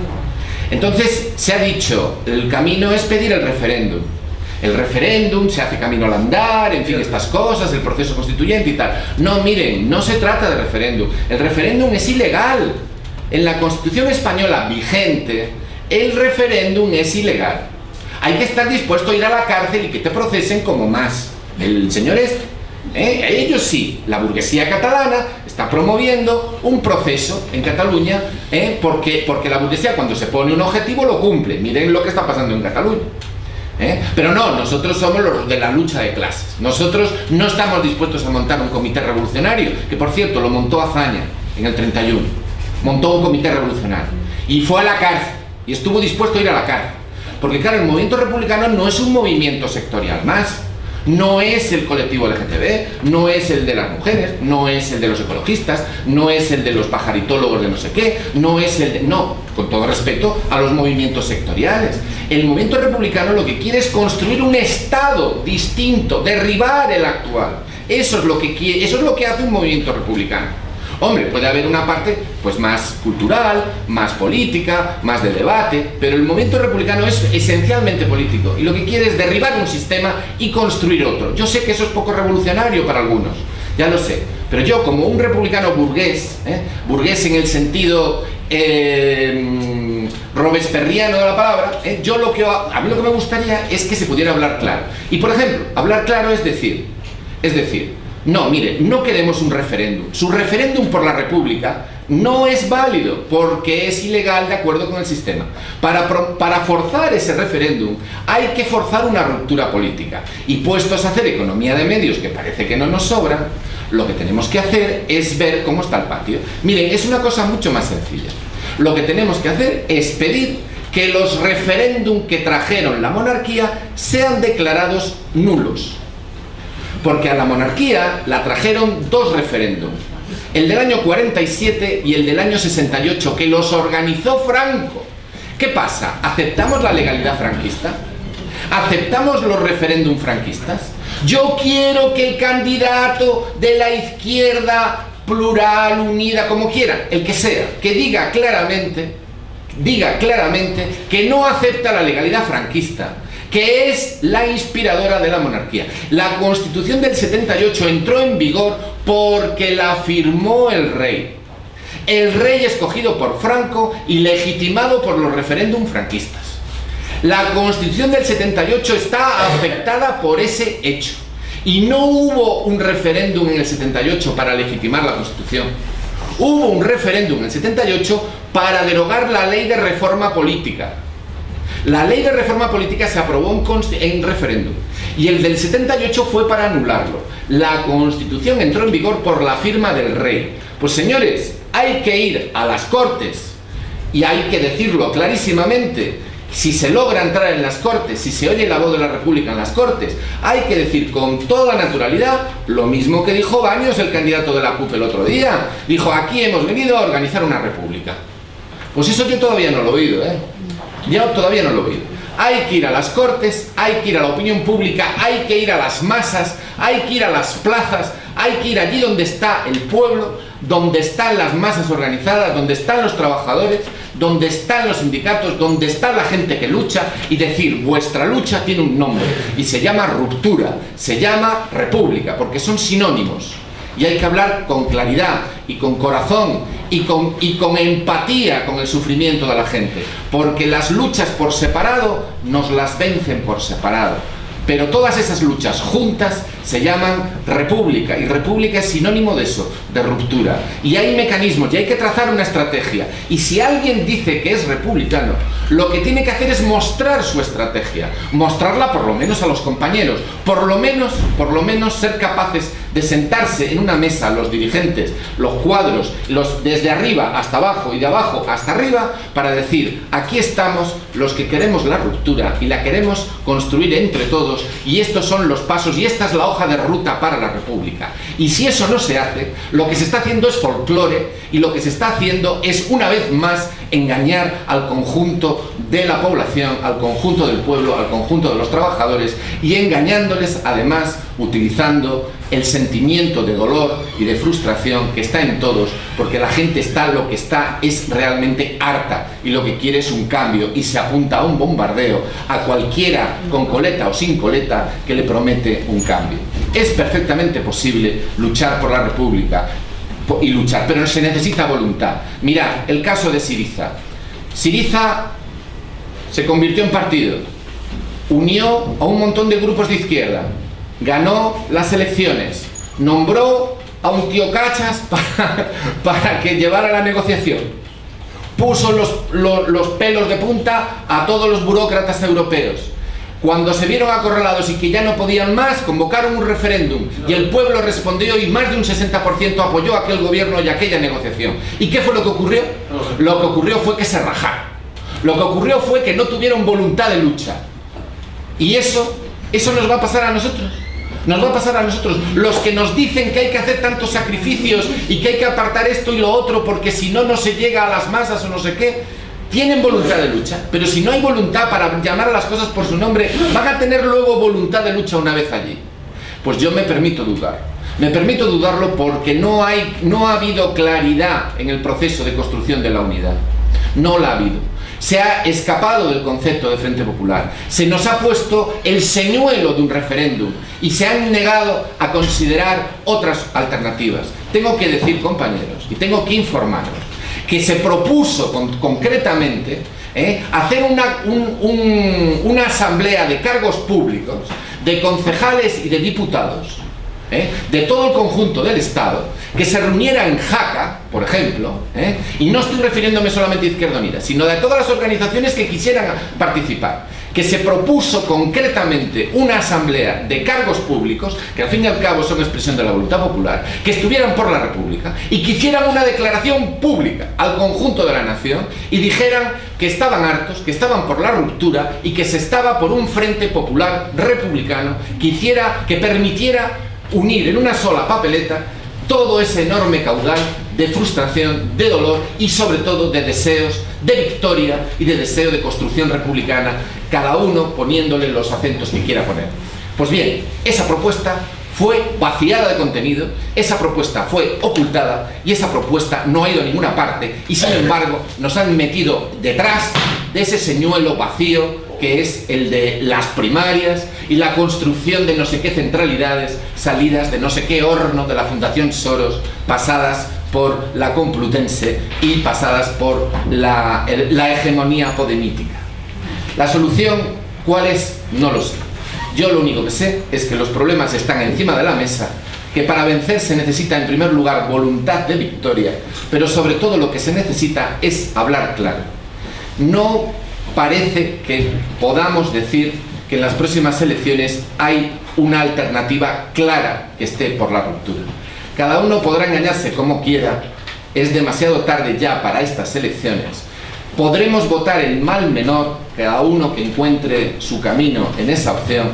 Entonces se ha dicho, el camino es pedir el referéndum. El referéndum se hace camino al andar, en fin, estas cosas, el proceso constituyente y tal. No, miren, no se trata de referéndum. El referéndum es ilegal. En la Constitución española vigente, el referéndum es ilegal. Hay que estar dispuesto a ir a la cárcel y que te procesen como más. El señor ellos sí, la burguesía catalana está promoviendo un proceso en Cataluña, porque la burguesía, cuando se pone un objetivo, lo cumple. Miren lo que está pasando en Cataluña. Pero no, nosotros somos los de la lucha de clases. Nosotros no estamos dispuestos a montar un comité revolucionario, que por cierto lo montó Azaña en el 31. Montó un comité revolucionario y fue a la cárcel. Y estuvo dispuesto a ir a la cárcel. Porque claro, el movimiento republicano no es un movimiento sectorial más. No es el colectivo LGTB, no es el de las mujeres, no es el de los ecologistas, no es el de los pajaritólogos de no sé qué, no es el de... No, con todo respeto a los movimientos sectoriales. El movimiento republicano lo que quiere es construir un Estado distinto, derribar el actual. Eso es lo que quiere, eso es lo que hace un movimiento republicano. Hombre, puede haber una parte pues más cultural, más política, más de debate, pero el movimiento republicano es esencialmente político y lo que quiere es derribar un sistema y construir otro. Yo sé que eso es poco revolucionario para algunos, ya lo sé, pero yo como un republicano burgués, burgués en el sentido robespierriano de la palabra, a mí lo que me gustaría es que se pudiera hablar claro. Y por ejemplo, hablar claro es decir, no, mire, no queremos un referéndum. Su referéndum por la República no es válido porque es ilegal de acuerdo con el sistema. Para forzar ese referéndum hay que forzar una ruptura política. Y puestos a hacer economía de medios, que parece que no nos sobran, lo que tenemos que hacer es ver cómo está el patio. Miren, es una cosa mucho más sencilla. Lo que tenemos que hacer es pedir que los referéndum que trajeron la monarquía sean declarados nulos. Porque a la monarquía la trajeron dos referéndums, el del año 47 y el del año 68, que los organizó Franco. ¿Qué pasa? ¿Aceptamos la legalidad franquista? ¿Aceptamos los referéndum franquistas? Yo quiero que el candidato de la izquierda plural, unida, como quieran, el que sea, que diga claramente que no acepta la legalidad franquista, que es la inspiradora de la monarquía. La Constitución del 78 entró en vigor porque la firmó el rey escogido por Franco y legitimado por los referéndum franquistas. La Constitución del 78 está afectada por ese hecho y no hubo un referéndum en el 78 para legitimar la Constitución. Hubo un referéndum en el 78 para derogar la ley de reforma política. La ley de reforma política se aprobó en referéndum y el del 78 fue para anularlo. La Constitución entró en vigor por la firma del rey. Pues señores, hay que ir a las Cortes y hay que decirlo clarísimamente. Si se logra entrar en las Cortes, si se oye la voz de la República en las Cortes, hay que decir con toda naturalidad lo mismo que dijo Baños, el candidato de la CUP, el otro día. Dijo, aquí hemos venido a organizar una república. Pues eso yo todavía no lo he oído, todavía no lo he oído. Hay que ir a las Cortes, hay que ir a la opinión pública, hay que ir a las masas, hay que ir a las plazas, hay que ir allí donde está el pueblo, donde están las masas organizadas, donde están los trabajadores, donde están los sindicatos, donde está la gente que lucha y decir, vuestra lucha tiene un nombre y se llama ruptura, se llama república, porque son sinónimos. Y hay que hablar con claridad y con corazón y con empatía con el sufrimiento de la gente, porque las luchas por separado nos las vencen por separado. Pero todas esas luchas juntas se llaman república, y república es sinónimo de eso, de ruptura. Y hay mecanismos, y hay que trazar una estrategia. Y si alguien dice que es republicano, lo que tiene que hacer es mostrar su estrategia, mostrarla por lo menos a los compañeros, por lo menos ser capaces de sentarse en una mesa los dirigentes, los cuadros, desde arriba hasta abajo y de abajo hasta arriba, para decir, aquí estamos los que queremos la ruptura y la queremos construir entre todos, y estos son los pasos y esta es la hoja de ruta para la república. Y si eso no se hace, lo que se está haciendo es folclore, y lo que se está haciendo es una vez más engañar al conjunto de la población, al conjunto del pueblo, al conjunto de los trabajadores, y engañándoles además utilizando el sentimiento de dolor y de frustración que está en todos, porque la gente lo que está es realmente harta y lo que quiere es un cambio, y se apunta a un bombardeo a cualquiera con coleta o sin coleta que le promete un cambio. Es perfectamente posible luchar por la república y luchar, pero se necesita voluntad. Mirad, el caso de Syriza. Syriza se convirtió en partido, unió a un montón de grupos de izquierda, ganó las elecciones, nombró a un tío cachas para que llevara la negociación, puso los pelos de punta a todos los burócratas europeos. Cuando se vieron acorralados y que ya no podían más, convocaron un referéndum y el pueblo respondió, y más de un 60% apoyó a aquel gobierno y aquella negociación. ¿Y qué fue lo que ocurrió? Lo que ocurrió fue que se rajaron. Lo que ocurrió fue que no tuvieron voluntad de lucha. Y eso nos va a pasar a nosotros. Nos va a pasar a nosotros, los que nos dicen que hay que hacer tantos sacrificios y que hay que apartar esto y lo otro porque si no, no se llega a las masas o no sé qué. Tienen voluntad de lucha, pero si no hay voluntad para llamar a las cosas por su nombre, ¿van a tener luego voluntad de lucha una vez allí? Pues yo me permito dudar. Me permito dudarlo porque no ha habido claridad en el proceso de construcción de la unidad. No la ha habido. Se ha escapado del concepto de Frente Popular. Se nos ha puesto el señuelo de un referéndum y se han negado a considerar otras alternativas. Tengo que decir, compañeros, y tengo que informaros, que se propuso concretamente hacer una asamblea de cargos públicos, de concejales y de diputados, de todo el conjunto del Estado, que se reuniera en Jaca, por ejemplo, y no estoy refiriéndome solamente a Izquierda Unida, sino de todas las organizaciones que quisieran participar, que se propuso concretamente una asamblea de cargos públicos, que al fin y al cabo son expresión de la voluntad popular, que estuvieran por la República y que hicieran una declaración pública al conjunto de la nación y dijeran que estaban hartos, que estaban por la ruptura y que se estaba por un frente popular republicano que permitiera unir en una sola papeleta todo ese enorme caudal de frustración, de dolor y sobre todo de deseos de victoria y de deseo de construcción republicana, cada uno poniéndole los acentos que quiera poner. Pues bien, esa propuesta fue vaciada de contenido, esa propuesta fue ocultada y esa propuesta no ha ido a ninguna parte y sin embargo nos han metido detrás de ese señuelo vacío que es el de las primarias y la construcción de no sé qué centralidades salidas de no sé qué horno de la Fundación Soros, pasadas por la Complutense y pasadas por la hegemonía podemítica. La solución, ¿cuál es? No lo sé. Yo lo único que sé es que los problemas están encima de la mesa, que para vencer se necesita en primer lugar voluntad de victoria, pero sobre todo lo que se necesita es hablar claro. No parece que podamos decir que en las próximas elecciones hay una alternativa clara que esté por la ruptura. Cada uno podrá engañarse como quiera, es demasiado tarde ya para estas elecciones. Podremos votar el mal menor, cada uno que encuentre su camino en esa opción,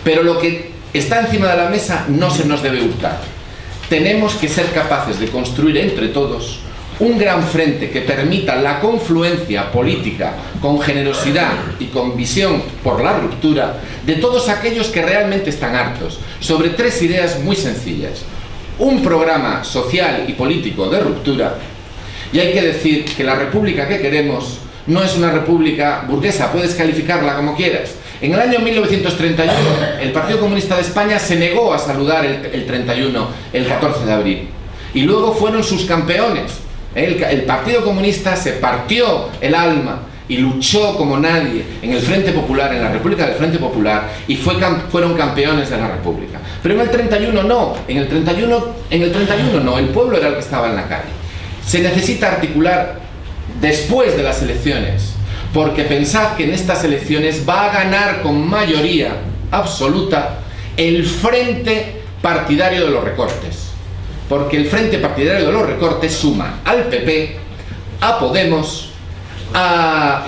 pero lo que está encima de la mesa no se nos debe hurtar. Tenemos que ser capaces de construir entre todos un gran frente que permita la confluencia política con generosidad y con visión por la ruptura de todos aquellos que realmente están hartos, sobre tres ideas muy sencillas. Un programa social y político de ruptura, y hay que decir que la república que queremos no es una república burguesa, puedes calificarla como quieras. En el año 1931 el Partido Comunista de España se negó a saludar el 31, el 14 de abril, y luego fueron sus campeones. El Partido Comunista se partió el alma y luchó como nadie en el Frente Popular, en la República del Frente Popular, y fueron campeones de la República. Pero en el 31 no, en el 31 no, el pueblo era el que estaba en la calle. Se necesita articular después de las elecciones, porque pensad que en estas elecciones va a ganar con mayoría absoluta el Frente Partidario de los Recortes. Porque el Frente Partidario de los Recortes suma al PP, a Podemos, a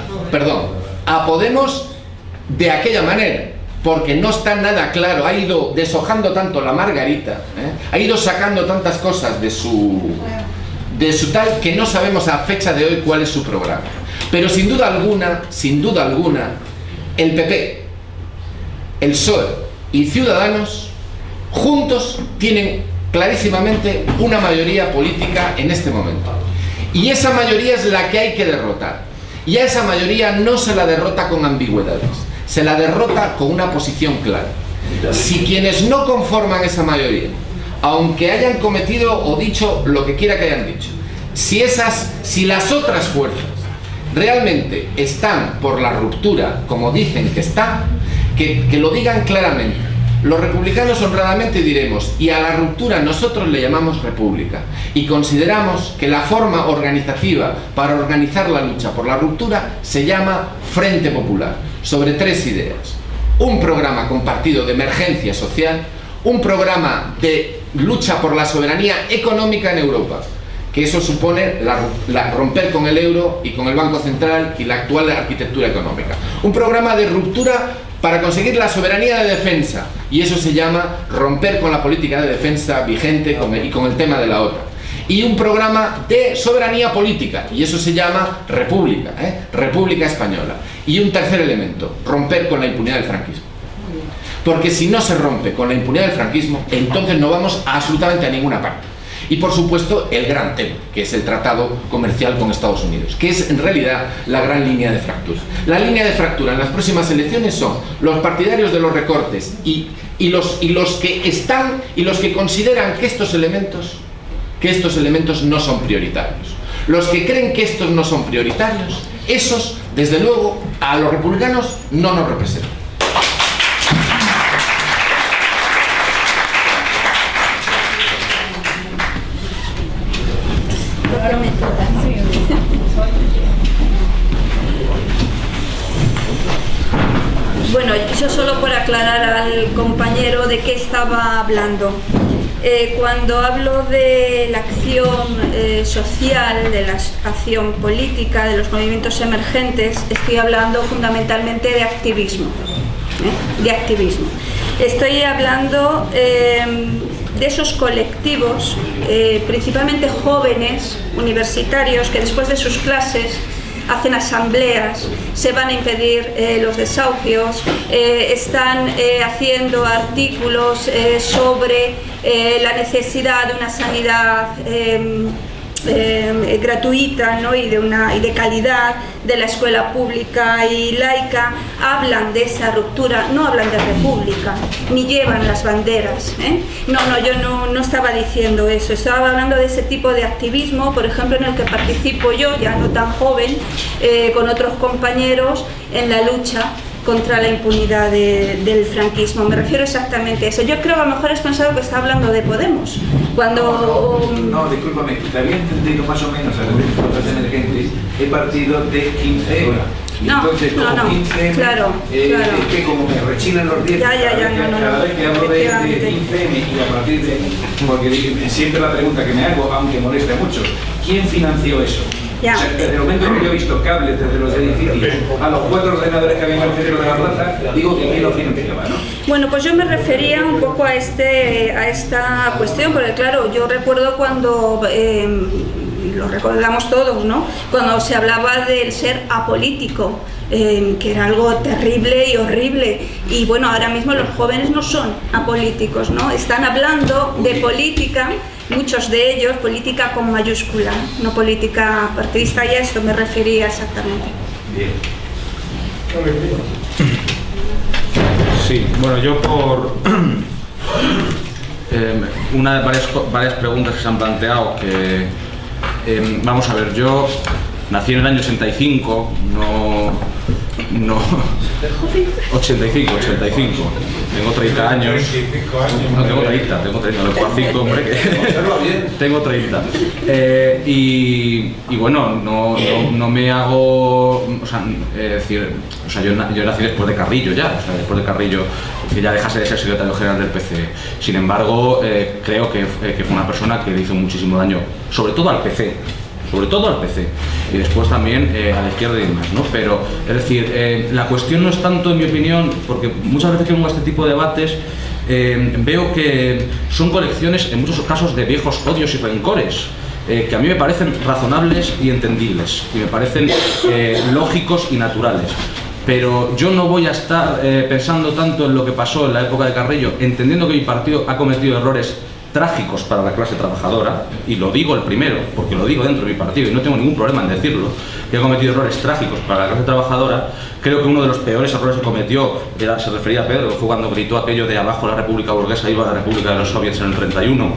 Podemos de aquella manera, porque no está nada claro, ha ido deshojando tanto la margarita, ha ido sacando tantas cosas de su tal que no sabemos a fecha de hoy cuál es su programa. Pero sin duda alguna, el PP, el PSOE y Ciudadanos juntos tienen clarísimamente una mayoría política en este momento. Y esa mayoría es la que hay que derrotar. Y a esa mayoría no se la derrota con ambigüedades, se la derrota con una posición clara. Si quienes no conforman esa mayoría, aunque hayan cometido o dicho lo que quiera que hayan dicho, si las otras fuerzas realmente están por la ruptura, como dicen que están, que lo digan claramente. Los republicanos honradamente diremos, y a la ruptura nosotros le llamamos república, y consideramos que la forma organizativa para organizar la lucha por la ruptura se llama Frente Popular, sobre tres ideas: un programa compartido de emergencia social, un programa de lucha por la soberanía económica en Europa, que eso supone romper con el euro y con el Banco Central y la actual arquitectura económica, un programa de ruptura para conseguir la soberanía de defensa, y eso se llama romper con la política de defensa vigente y con el tema de la OTAN, y un programa de soberanía política, y eso se llama república, República Española, y un tercer elemento: romper con la impunidad del franquismo. Porque si no se rompe con la impunidad del franquismo, entonces no vamos absolutamente a ninguna parte. Y por supuesto el gran tema, que es el tratado comercial con Estados Unidos, que es en realidad la gran línea de fractura. La línea de fractura en las próximas elecciones son los partidarios de los recortes y los que consideran que estos elementos no son prioritarios. Los que creen que estos no son prioritarios Esos, desde luego, a los republicanos no nos representan. Bueno, yo solo por aclarar al compañero de qué estaba hablando. Cuando hablo de la acción social, de la acción política, de los movimientos emergentes, estoy hablando fundamentalmente de activismo. De activismo. Estoy hablando de esos colectivos, principalmente jóvenes, universitarios, que después de sus clases hacen asambleas, se van a impedir los desahucios, están haciendo artículos sobre la necesidad de una sanidad gratuita, ¿no? y de calidad, de la escuela pública y laica. Hablan de esa ruptura, no hablan de república, ni llevan las banderas, No, yo no estaba diciendo eso, estaba hablando de ese tipo de activismo, por ejemplo, en el que participo yo, ya no tan joven, con otros compañeros en la lucha contra la impunidad del franquismo. Me refiero exactamente a eso. Yo creo que a lo mejor has pensado que está hablando de Podemos. Cuando... No, discúlpame, te había entendido más o menos a los emergentes el partido de 15M. Entonces, no, 15M, claro. Es que como me rechinan los dientes cada vez que hablo de 15M y a partir de... Porque siempre la pregunta que me hago, aunque moleste mucho, ¿quién financió eso? O sea, desde el momento que yo he visto cables desde los edificios a los 4 ordenadores que había en el centro de la plaza, digo que quién lo financiaba, ¿no? Bueno, pues yo me refería un poco a esta cuestión, porque claro, yo recuerdo cuando, lo recordamos todos, ¿no? Cuando se hablaba del ser apolítico, que era algo terrible y horrible, y bueno, ahora mismo los jóvenes no son apolíticos, ¿no? Están hablando de política, muchos de ellos, política con mayúscula, no política partidista, y a esto me refería exactamente. Bien. Sí, bueno, yo por una de varias preguntas que se han planteado, que vamos a ver, yo nací en el año 85, no 85, tengo 30 años, no tengo 30, tengo 5, hombre, que tengo 30, y bueno, no me hago, yo nací después de Carrillo ya, después de Carrillo, que ya dejase de ser secretario general del PC. Sin embargo, creo que fue una persona que le hizo muchísimo daño, sobre todo al PC, y después también a la izquierda y demás, ¿no? Pero, es decir, la cuestión no es tanto, en mi opinión, porque muchas veces que vengo a este tipo de debates veo que son colecciones, en muchos casos, de viejos odios y rencores, que a mí me parecen razonables y entendibles, y me parecen lógicos y naturales. Pero yo no voy a estar pensando tanto en lo que pasó en la época de Carrillo, entendiendo que mi partido ha cometido errores trágicos para la clase trabajadora, y lo digo el primero, porque lo digo dentro de mi partido y no tengo ningún problema en decirlo, que ha cometido errores trágicos para la clase trabajadora. Creo que uno de los peores errores que cometió, se refería a Pedro, fue cuando gritó aquello de abajo la república burguesa, iba a la república de los soviets en el 31,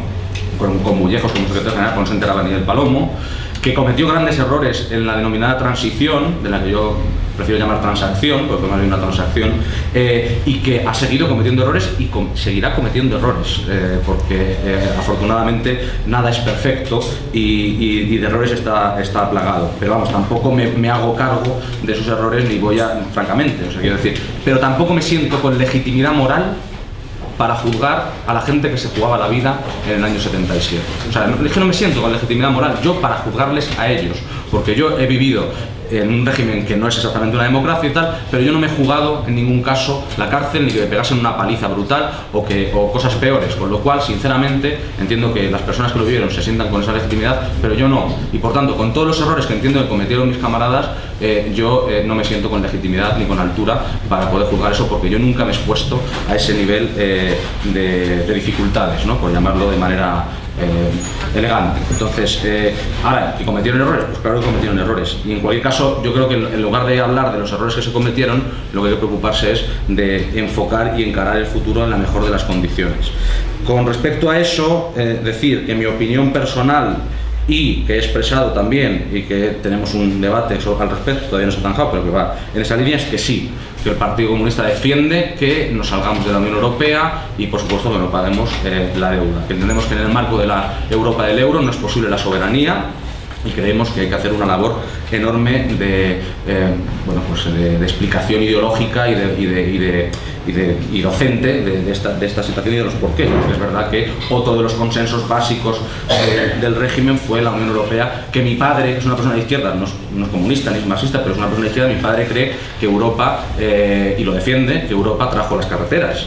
con Mullejos como secretario general, cuando se enteraba ni del palomo, que cometió grandes errores en la denominada transición, de la que yo prefiero llamar transacción, porque más bien una transacción, y que ha seguido cometiendo errores y seguirá cometiendo errores, porque afortunadamente nada es perfecto y de errores está plagado. Pero vamos, tampoco me hago cargo de esos errores, ni voy a, francamente, o sea, quiero decir, pero tampoco me siento con legitimidad moral para juzgar a la gente que se jugaba la vida en el año 77. O sea, es que no me siento con legitimidad moral yo para juzgarles a ellos, porque yo he vivido en un régimen que no es exactamente una democracia y tal, pero yo no me he jugado en ningún caso la cárcel, ni que me pegasen una paliza brutal o cosas peores, con lo cual, sinceramente, entiendo que las personas que lo vivieron se sientan con esa legitimidad, pero yo no, y por tanto, con todos los errores que entiendo que cometieron mis camaradas, yo no me siento con legitimidad ni con altura para poder juzgar eso, porque yo nunca me he expuesto a ese nivel de dificultades, ¿no?, por llamarlo de manera elegante. Entonces, ahora, ¿que cometieron errores? Pues claro que cometieron errores, y en cualquier caso yo creo que en lugar de hablar de los errores que se cometieron, lo que hay que preocuparse es de enfocar y encarar el futuro en la mejor de las condiciones. Con respecto a eso, decir que mi opinión personal y que he expresado también y que tenemos un debate al respecto, todavía no se ha zanjado, pero que va en esa línea, es que sí, que el Partido Comunista defiende que nos salgamos de la Unión Europea y por supuesto que no paguemos la deuda, que entendemos que en el marco de la Europa del euro no es posible la soberanía y creemos que hay que hacer una labor enorme de explicación ideológica y docente de esta situación y de los porqués. Porque es verdad que otro de los consensos básicos del régimen fue la Unión Europea, que mi padre, que es una persona de izquierda, no es comunista ni es marxista, pero es una persona de izquierda, mi padre cree que Europa, y lo defiende, que Europa trajo las carreteras,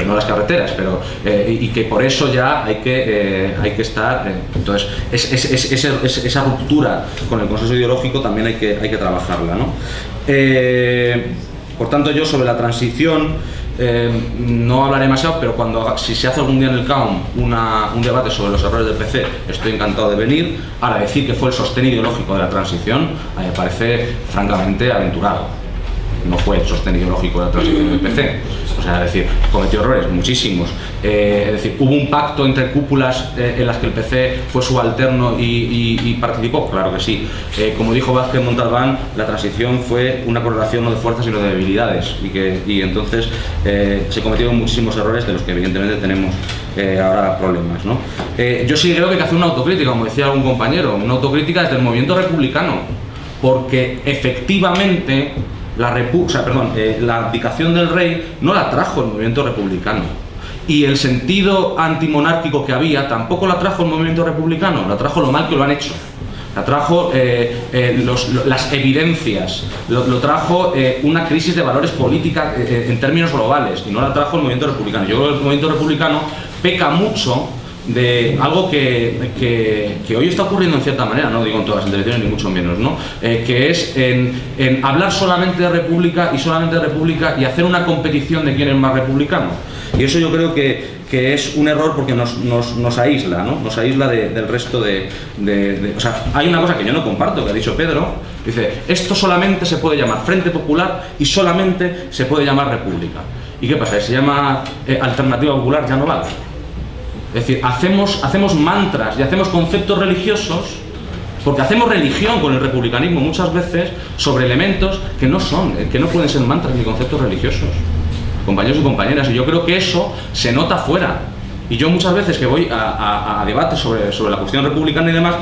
no las carreteras, pero y que por eso ya hay que estar. Entonces, esa ruptura con el consenso ideológico también hay que trabajarla, ¿no? Por tanto, yo sobre la transición no hablaré demasiado, pero si se hace algún día en el CAUM un debate sobre los errores del PC, estoy encantado de venir. Ahora, decir que fue el sostén ideológico de la transición, a mí me parece francamente aventurado. No fue el sostén ideológico de la transición del PC. O sea, es decir, cometió errores, muchísimos. Es decir, hubo un pacto entre cúpulas en las que el PC fue subalterno y participó, claro que sí. Como dijo Vázquez Montalbán, la transición fue una correlación no de fuerzas sino de debilidades y entonces se cometieron muchísimos errores de los que evidentemente tenemos ahora problemas, ¿no? Yo sí creo que hay que hacer una autocrítica, como decía algún compañero, una autocrítica desde el movimiento republicano, porque efectivamente la abdicación del rey no la trajo el movimiento republicano, y el sentido antimonárquico que había tampoco la trajo el movimiento republicano, la trajo lo mal que lo han hecho, la trajo las evidencias, lo trajo una crisis de valores política en términos globales, y no la trajo el movimiento republicano. Yo creo que el movimiento republicano peca mucho de algo que hoy está ocurriendo en cierta manera, no digo en todas las intervenciones ni mucho menos, ¿no? Que es en hablar solamente de república y hacer una competición de quién es más republicano. Y eso yo creo que es un error, porque nos aísla, ¿no? Nos aísla del resto o sea, hay una cosa que yo no comparto, que ha dicho Pedro, dice, esto solamente se puede llamar Frente Popular y solamente se puede llamar República. ¿Y qué pasa? Si se llama Alternativa Popular ya no vale. Es decir, hacemos mantras y hacemos conceptos religiosos, porque hacemos religión con el republicanismo muchas veces sobre elementos que no pueden ser mantras ni conceptos religiosos, compañeros y compañeras, y yo creo que eso se nota fuera. Y yo muchas veces que voy a debates sobre la cuestión republicana y demás,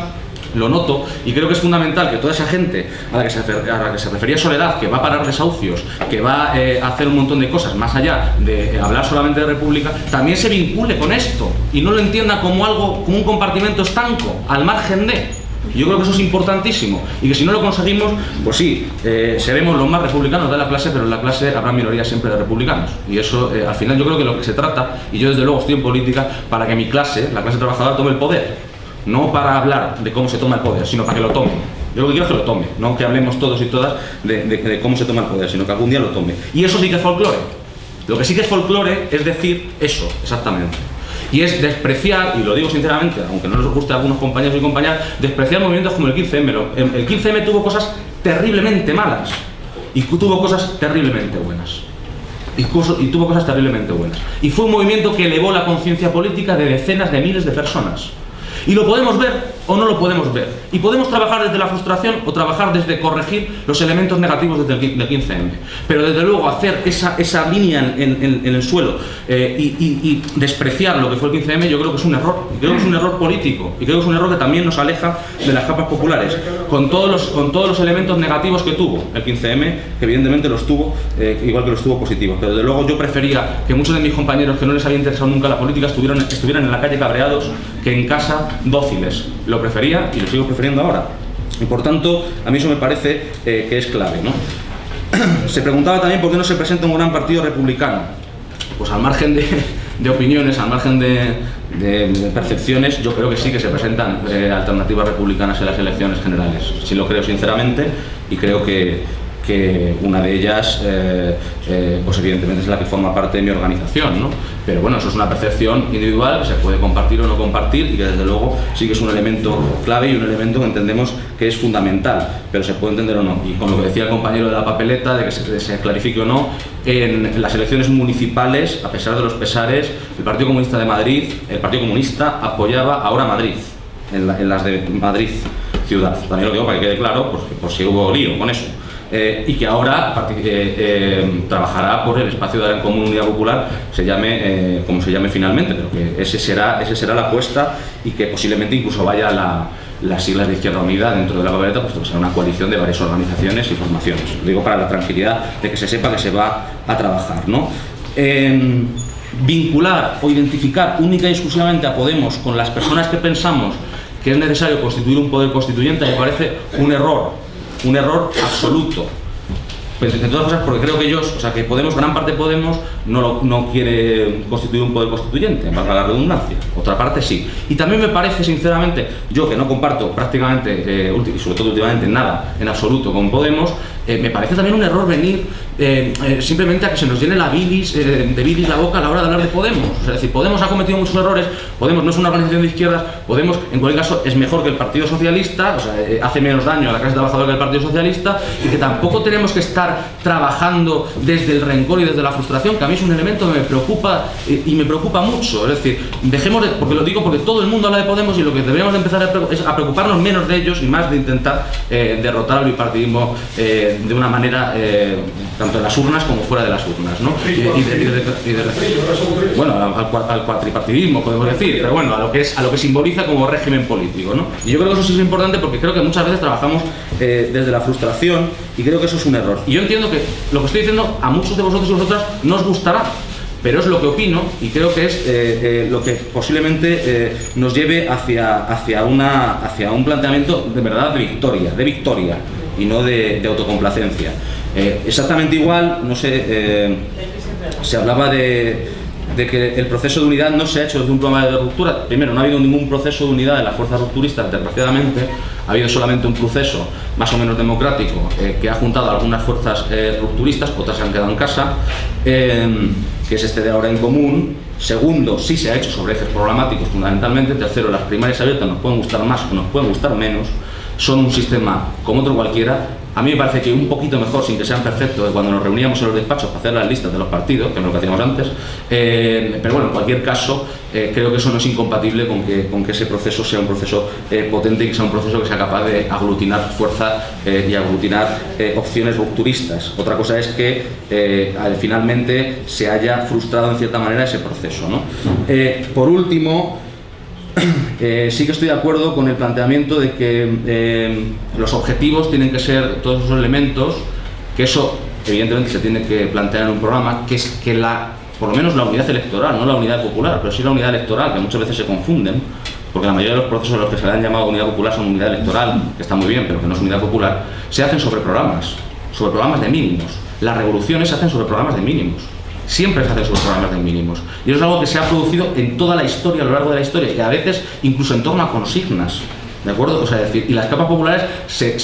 lo noto, y creo que es fundamental que toda esa gente a la que se refería Soledad, que va a parar desahucios, que va a hacer un montón de cosas más allá de hablar solamente de república, también se vincule con esto y no lo entienda como un compartimento estanco al margen de. Yo creo que eso es importantísimo, y que si no lo conseguimos, pues sí, seremos los más republicanos de la clase, pero en la clase habrá minorías siempre de republicanos, y eso al final yo creo que lo que se trata, y yo desde luego estoy en política para que mi clase, la clase trabajadora, tome el poder. No para hablar de cómo se toma el poder, sino para que lo tome. Yo lo que quiero es que lo tome, no que hablemos todos y todas de cómo se toma el poder, sino que algún día lo tome. Y eso sí que es folclore. Lo que sí que es folclore es decir eso, exactamente. Y es despreciar, y lo digo sinceramente, aunque no les guste a algunos compañeros y compañeras, despreciar movimientos como el 15M. El 15M tuvo cosas terriblemente malas y tuvo cosas terriblemente buenas. Y tuvo cosas terriblemente buenas. Y fue un movimiento que elevó la conciencia política de decenas de miles de personas. Y lo podemos ver o no lo podemos ver. Y podemos trabajar desde la frustración o trabajar desde corregir los elementos negativos del 15M. Pero desde luego hacer esa línea en el suelo y despreciar lo que fue el 15M, yo creo que es un error. Y creo que es un error político. Y creo que es un error que también nos aleja de las capas populares. Con todos los elementos negativos que tuvo el 15M, que evidentemente los tuvo, igual que los tuvo positivos. Pero desde luego yo prefería que muchos de mis compañeros que no les había interesado nunca la política estuvieran en la calle cabreados que en casa dóciles. Lo prefería y lo sigo prefiriendo ahora. Y por tanto, a mí eso me parece que es clave, ¿no? Se preguntaba también por qué no se presenta un gran partido republicano. Pues al margen de opiniones, al margen de percepciones, yo creo que sí que se presentan alternativas republicanas en las elecciones generales. Sí lo creo sinceramente, y creo que una de ellas pues evidentemente es la que forma parte de mi organización, ¿no? Pero bueno, eso es una percepción individual que se puede compartir o no compartir, y que desde luego sí que es un elemento clave y un elemento que entendemos que es fundamental, pero se puede entender o no. Y con lo que decía el compañero de la papeleta, de que se clarifique o no, en las elecciones municipales, a pesar de los pesares, el Partido Comunista de Madrid, el Partido Comunista apoyaba Ahora Madrid. en las de Madrid ciudad. También lo digo para que quede claro, por si hubo lío con eso. Y que ahora trabajará por el espacio de la Comunidad Popular, se llame como se llame finalmente, pero que ese será la apuesta, y que posiblemente incluso vaya a las siglas de Izquierda Unida dentro de la papeleta, puesto que será una coalición de varias organizaciones y formaciones. Lo digo para la tranquilidad de que se sepa que se va a trabajar, ¿no? Vincular o identificar única y exclusivamente a Podemos con las personas que pensamos que es necesario constituir un poder constituyente me parece un error absoluto. Pues, entre todas cosas, porque creo que ellos, o sea, que Podemos, gran parte de Podemos no quiere constituir un poder constituyente, valga la redundancia. Otra parte sí. Y también me parece, sinceramente, yo que no comparto prácticamente, y sobre todo últimamente, nada en absoluto con Podemos, me parece también un error venir simplemente a que se nos llene de bilis la boca a la hora de hablar de Podemos. O sea, es decir, Podemos ha cometido muchos errores, Podemos no es una organización de izquierdas, Podemos en cualquier caso es mejor que el Partido Socialista, o sea, hace menos daño a la clase trabajadora que el Partido Socialista, y que tampoco tenemos que estar trabajando desde el rencor y desde la frustración, que a mí es un elemento que me preocupa y me preocupa mucho. Es decir, dejemos de, porque lo digo porque todo el mundo habla de Podemos, y lo que deberíamos de empezar es a preocuparnos menos de ellos y más de intentar derrotar al bipartidismo de una manera tanto en las urnas como fuera de las urnas, ¿no? Bueno, al cuatripartidismo podemos decir, pero bueno, a lo que simboliza como régimen político, ¿no? Y yo creo que eso sí es importante, porque creo que muchas veces trabajamos desde la frustración, y creo que eso es un error. Y yo entiendo que lo que estoy diciendo a muchos de vosotros y vosotras no os gustará, pero es lo que opino, y creo que es lo que posiblemente nos lleve hacia un planteamiento de verdad de victoria y no de autocomplacencia. Exactamente igual, no sé, se hablaba de que el proceso de unidad no se ha hecho desde un programa de ruptura. Primero, no ha habido ningún proceso de unidad de las fuerzas rupturistas, desgraciadamente. Ha habido solamente un proceso más o menos democrático que ha juntado a algunas fuerzas rupturistas, otras se han quedado en casa, que es este de ahora en común. Segundo, sí se ha hecho sobre ejes programáticos fundamentalmente. Tercero, las primarias abiertas nos pueden gustar más o nos pueden gustar menos, son un sistema como otro cualquiera. A mí me parece que un poquito mejor, sin que sean perfectos, de cuando nos reuníamos en los despachos para hacer las listas de los partidos, que es lo que hacíamos antes. Pero bueno, en cualquier caso, creo que eso no es incompatible con que ese proceso sea un proceso potente, y que sea un proceso que sea capaz de aglutinar fuerza y aglutinar opciones rupturistas. Otra cosa es que finalmente se haya frustrado en cierta manera ese proceso, ¿no? Por último, sí que estoy de acuerdo con el planteamiento de que los objetivos tienen que ser todos esos elementos, que eso evidentemente se tiene que plantear en un programa, que es que por lo menos la unidad electoral, no la unidad popular, pero sí la unidad electoral, que muchas veces se confunden, porque la mayoría de los procesos en los que se le han llamado unidad popular son unidad electoral, que está muy bien, pero que no es unidad popular, se hacen sobre programas de mínimos. Las revoluciones se hacen sobre programas de mínimos. Siempre se hace sobre programas de mínimos, y eso es algo que se ha producido en toda la historia, a lo largo de la historia, y a veces incluso en torno a consignas, ¿de acuerdo? O sea, es decir, y las capas populares se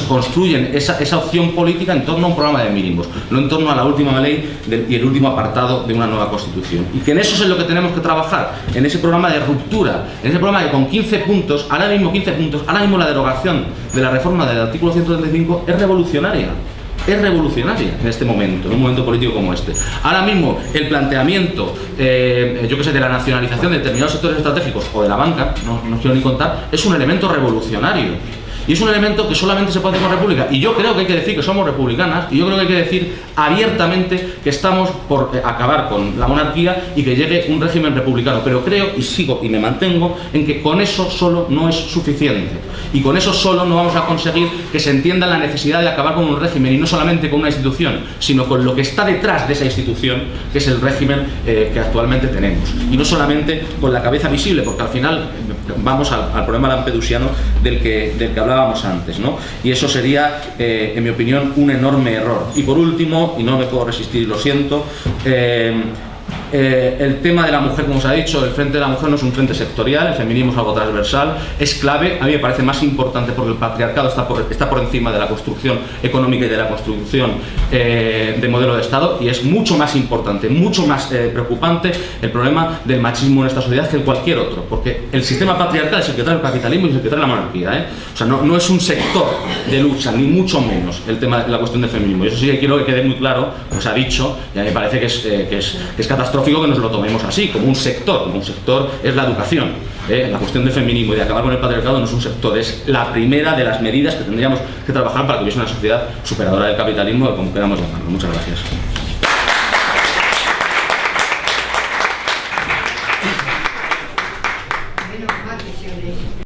construyen esa opción política en torno a un programa de mínimos, no en torno a la última ley y el último apartado de una nueva constitución. Y que en eso es en lo que tenemos que trabajar, en ese programa de ruptura, en ese programa que con 15 puntos, ahora mismo la derogación de la reforma del artículo 135 es revolucionaria. Es revolucionaria en este momento, en un momento político como este. Ahora mismo el planteamiento, yo que sé, de la nacionalización de determinados sectores estratégicos o de la banca, no quiero ni contar, es un elemento revolucionario. Y es un elemento que solamente se puede hacer con república. Y yo creo que hay que decir que somos republicanas, y yo creo que hay que decir abiertamente que estamos por acabar con la monarquía y que llegue un régimen republicano. Pero creo, y sigo y me mantengo, en que con eso solo no es suficiente. Y con eso solo no vamos a conseguir que se entienda la necesidad de acabar con un régimen, y no solamente con una institución, sino con lo que está detrás de esa institución, que es el régimen que actualmente tenemos. Y no solamente con la cabeza visible, porque al final vamos al problema lampedusiano del que hablábamos antes, ¿no? Y eso sería, en mi opinión, un enorme error. Y por último, y no me puedo resistir, lo siento, el tema de la mujer, como se ha dicho, el Frente de la Mujer no es un frente sectorial, el feminismo es algo transversal, es clave. A mí me parece más importante porque el patriarcado está por encima de la construcción económica y de la construcción de modelo de Estado, y es mucho más importante, mucho más preocupante el problema del machismo en esta sociedad que cualquier otro, porque el sistema patriarcal es el que trae el capitalismo y es el que trae la monarquía, O sea, no es un sector de lucha, ni mucho menos el tema de la cuestión del feminismo. Y eso sí que quiero que quede muy claro, pues ha dicho, y a mí me parece que es catastrófico que nos lo tomemos así, como un sector es la educación. La cuestión del feminismo y de acabar con el patriarcado no es un sector, es la primera de las medidas que tendríamos que trabajar para que hubiese una sociedad superadora del capitalismo, como queramos llamarlo. Muchas gracias.